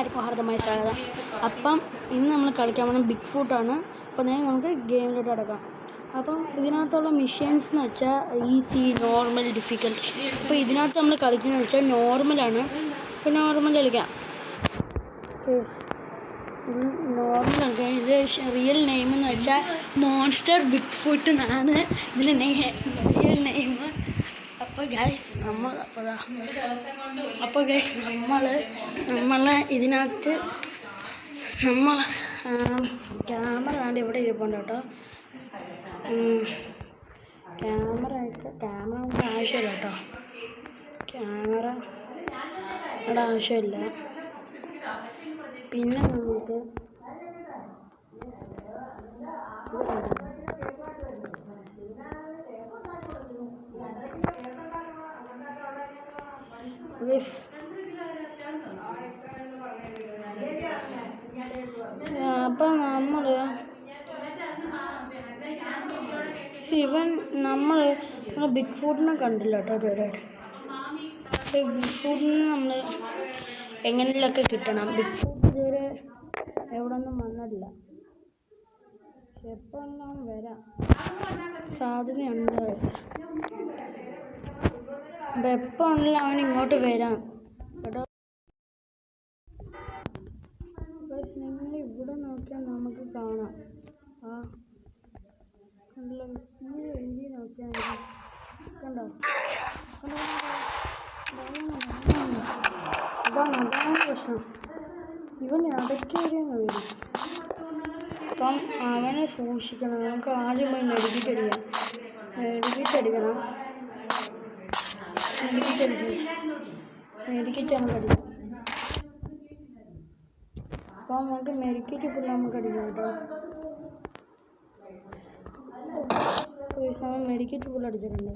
എല്ലാവർക്കും ഹാർദമായ സ്വാഗതം. അപ്പം ഇന്ന് നമ്മൾ കളിക്കാൻ പോകുന്നത് ബിഗ് ഫുട്ടാണ്. അപ്പോൾ നമുക്ക് ഗെയിമിലോട്ട് കിടക്കാം. അപ്പം ഇതിനകത്തുള്ള മിഷൻസ് എന്ന് വെച്ചാൽ ഈസി, നോർമൽ, ഡിഫിക്കൽട്ട്. അപ്പോൾ ഇതിനകത്ത് നമ്മൾ കളിക്കുന്നത് വെച്ചാൽ നോർമലാണ്. അപ്പോൾ നോർമൽ കളിക്കാം. നോർമൽ ഇത് റിയൽ നെയിം എന്ന് വെച്ചാൽ മോൺസ്റ്റർ ബിഗ് ഫുട്ട് എന്നാണ് ഇതിൻ്റെ റിയൽ നെയിം. അപ്പോൾ ഗൈസ് നമ്മൾ ഇതിനകത്ത് ക്യാമറ ആണ്ട് ഇവിടെ ഇരിപ്പുണ്ട് കേട്ടോ. ക്യാമറ നമുക്ക് ആവശ്യമില്ല കേട്ടോ. ക്യാമറയുടെ ആവശ്യമില്ല. പിന്നെ നമുക്ക് അപ്പം നമ്മൾ ബിഗ് ഫുട്ടിനെ കണ്ടില്ല കേട്ടോ ഇതുവരെയായിട്ട്. ബിഗ് ഫുട്ടിന് നമ്മൾ എങ്ങനെയൊക്കെ കിട്ടണം. ബിഗ് ഫുട്ട് ഇതുവരെ എവിടെ ഒന്നും വന്നിട്ടില്ല. എപ്പോഴെല്ലാം വരാം സാധ്യതയുണ്ട്. അപ്പം എപ്പോൾ ഉണ്ടല്ലോ അവൻ ഇങ്ങോട്ട് വരാം കേട്ടോ. നിങ്ങൾ ഇവിടെ നോക്കിയാൽ നമുക്ക് കാണാം. കണ്ടല്ലോ, നിങ്ങൾ എഴുതി നോക്കിയാൽ കണ്ടോ. അതാണ് പ്രശ്നം. ഇവൻ ഇടയ്ക്ക് വരെയാണ് വരും. അപ്പം അവനെ സൂക്ഷിക്കണം. നമുക്ക് ആദ്യം പോയി മെഡിക്കറ്റ് അടിക്കണം. മെഡിക്കറ്റാണ് അടിക്കാം. അപ്പോൾ നമുക്ക് മെഡിക്കറ്റ് ഫുൾ നമുക്ക് അടിക്കാം കേട്ടോ. മെഡിക്കറ്റ് ഫുൾ അടിച്ചിട്ടുണ്ട്.